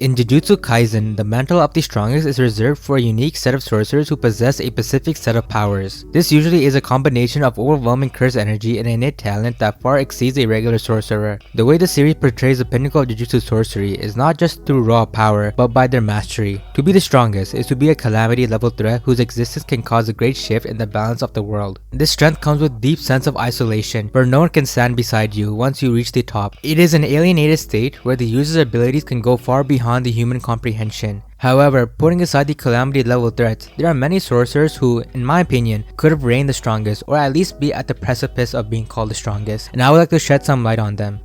In Jujutsu Kaisen, the mantle of the strongest is reserved for a unique set of sorcerers who possess a specific set of powers. This usually is a combination of overwhelming curse energy and innate talent that far exceeds a regular sorcerer. The way the series portrays the pinnacle of Jujutsu sorcery is not just through raw power, but by their mastery. To be the strongest is to be a calamity level threat whose existence can cause a great shift in the balance of the world. This strength comes with deep sense of isolation, where no one can stand beside you once you reach the top. It is an alienated state where the user's abilities can go far beyond the human comprehension. However, putting aside the calamity level threats, there are many sorcerers who, in my opinion, could have reigned the strongest or at least be at the precipice of being called the strongest, and I would like to shed some light on them.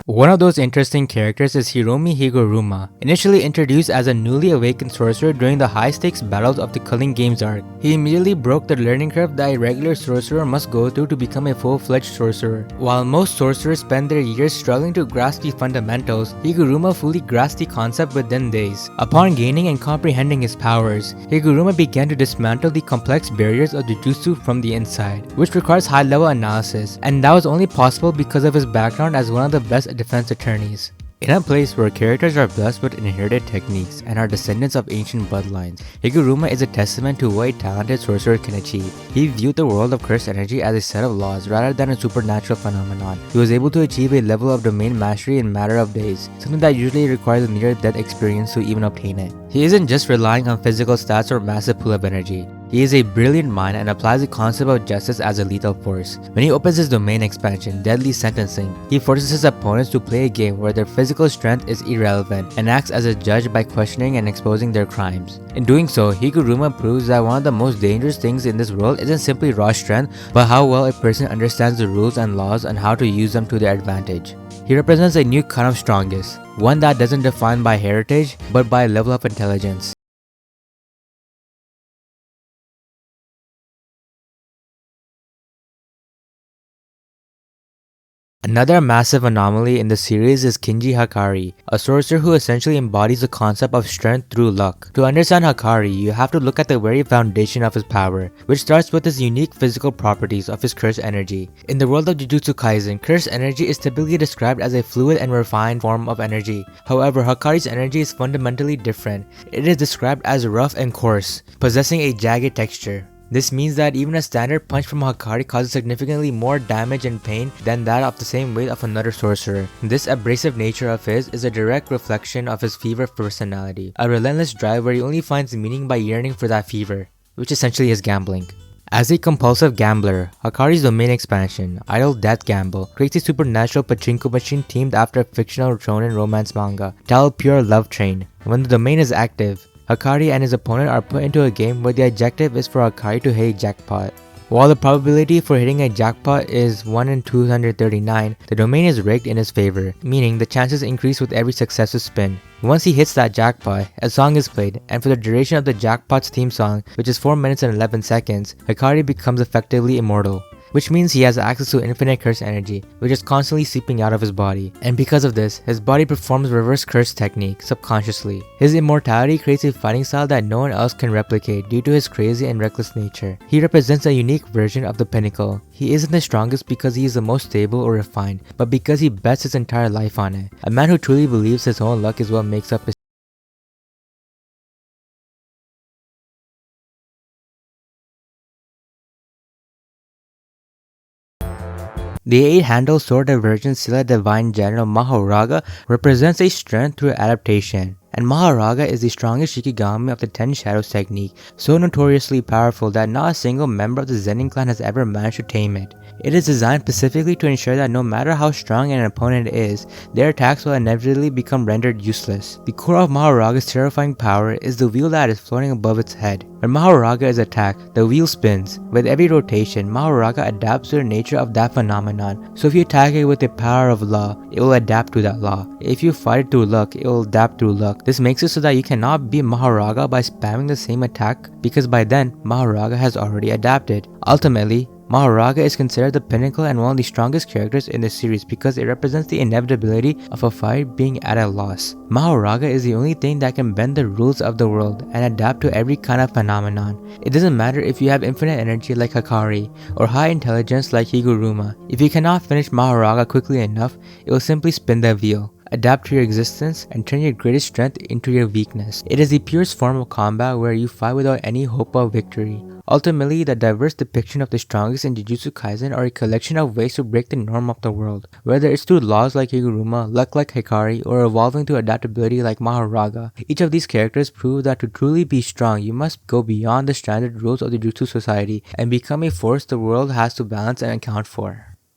One of those interesting characters is Hiromi Higuruma. Initially introduced as a newly awakened sorcerer during the high-stakes battles of the Culling Games arc, he immediately broke the learning curve that a regular sorcerer must go through to become a full-fledged sorcerer. While most sorcerers spend their years struggling to grasp the fundamentals, Higuruma fully grasped the concept within days. Upon gaining and comprehending his powers, Higuruma began to dismantle the complex barriers of Jujutsu from the inside, which requires high-level analysis, and that was only possible because of his background as one of the best defense attorneys. In a place where characters are blessed with inherited techniques and are descendants of ancient bloodlines, Higuruma is a testament to what a talented sorcerer can achieve. He viewed the world of cursed energy as a set of laws rather than a supernatural phenomenon. He was able to achieve a level of domain mastery in a matter of days, something that usually requires a near-death experience to even obtain it. He isn't just relying on physical stats or massive pool of energy. He is a brilliant mind and applies the concept of justice as a lethal force. When he opens his domain expansion, Deadly Sentencing, he forces his opponents to play a game where their physical strength is irrelevant and acts as a judge by questioning and exposing their crimes. In doing so, Higuruma proves that one of the most dangerous things in this world isn't simply raw strength, but how well a person understands the rules and laws and how to use them to their advantage. He represents a new kind of strongest, one that doesn't define by heritage, but by level of intelligence. Another massive anomaly in the series is Kinji Hakari, a sorcerer who essentially embodies the concept of strength through luck. To understand Hakari, you have to look at the very foundation of his power, which starts with his unique physical properties of his curse energy. In the world of Jujutsu Kaisen, curse energy is typically described as a fluid and refined form of energy. However, Hakari's energy is fundamentally different. It is described as rough and coarse, possessing a jagged texture. This means that even a standard punch from Hakari causes significantly more damage and pain than that of the same weight of another sorcerer. This abrasive nature of his is a direct reflection of his fever personality, a relentless drive where he only finds meaning by yearning for that fever, which essentially is gambling. As a compulsive gambler, Hakari's domain expansion, Idle Death Gamble, creates a supernatural pachinko machine themed after a fictional shonen romance manga, titled Pure Love Train. When the domain is active, Hakari and his opponent are put into a game where the objective is for Hakari to hit a jackpot. While the probability for hitting a jackpot is 1 in 239, the domain is rigged in his favor, meaning the chances increase with every successive spin. Once he hits that jackpot, a song is played, and for the duration of the jackpot's theme song, which is 4 minutes and 11 seconds, Hakari becomes effectively immortal, which means he has access to infinite curse energy, which is constantly seeping out of his body. And because of this, his body performs reverse curse technique subconsciously. His immortality creates a fighting style that no one else can replicate due to his crazy and reckless nature. He represents a unique version of the pinnacle. He isn't the strongest because he is the most stable or refined, but because he bets his entire life on it. A man who truly believes his own luck is what makes up his. The 8-handled sword divergent Scylla Divine General Mahoraga represents a strength through adaptation, and Mahoraga is the strongest Shikigami of the 10 Shadows technique, so notoriously powerful that not a single member of the Zenin clan has ever managed to tame it. It is designed specifically to ensure that no matter how strong an opponent is, their attacks will inevitably become rendered useless. The core of Mahoraga's terrifying power is the wheel that is floating above its head. When Mahoraga is attacked, the wheel spins. With every rotation, Mahoraga adapts to the nature of that phenomenon. So if you attack it with the power of law, it will adapt to that law. If you fight it through luck, it will adapt through luck. This makes it so that you cannot beat Mahoraga by spamming the same attack, because by then, Mahoraga has already adapted. Ultimately, Mahoraga is considered the pinnacle and one of the strongest characters in the series because it represents the inevitability of a fight being at a loss. Mahoraga is the only thing that can bend the rules of the world and adapt to every kind of phenomenon. It doesn't matter if you have infinite energy like Hakari or high intelligence like Higuruma. If you cannot finish Mahoraga quickly enough, it will simply spin the wheel, adapt to your existence, and turn your greatest strength into your weakness. It is the purest form of combat where you fight without any hope of victory. Ultimately, the diverse depiction of the strongest in Jujutsu Kaisen are a collection of ways to break the norm of the world. Whether it's through laws like Higuruma, luck like Hikari, or evolving to adaptability like Mahoraga, each of these characters prove that to truly be strong, you must go beyond the standard rules of the Jutsu society and become a force the world has to balance and account for.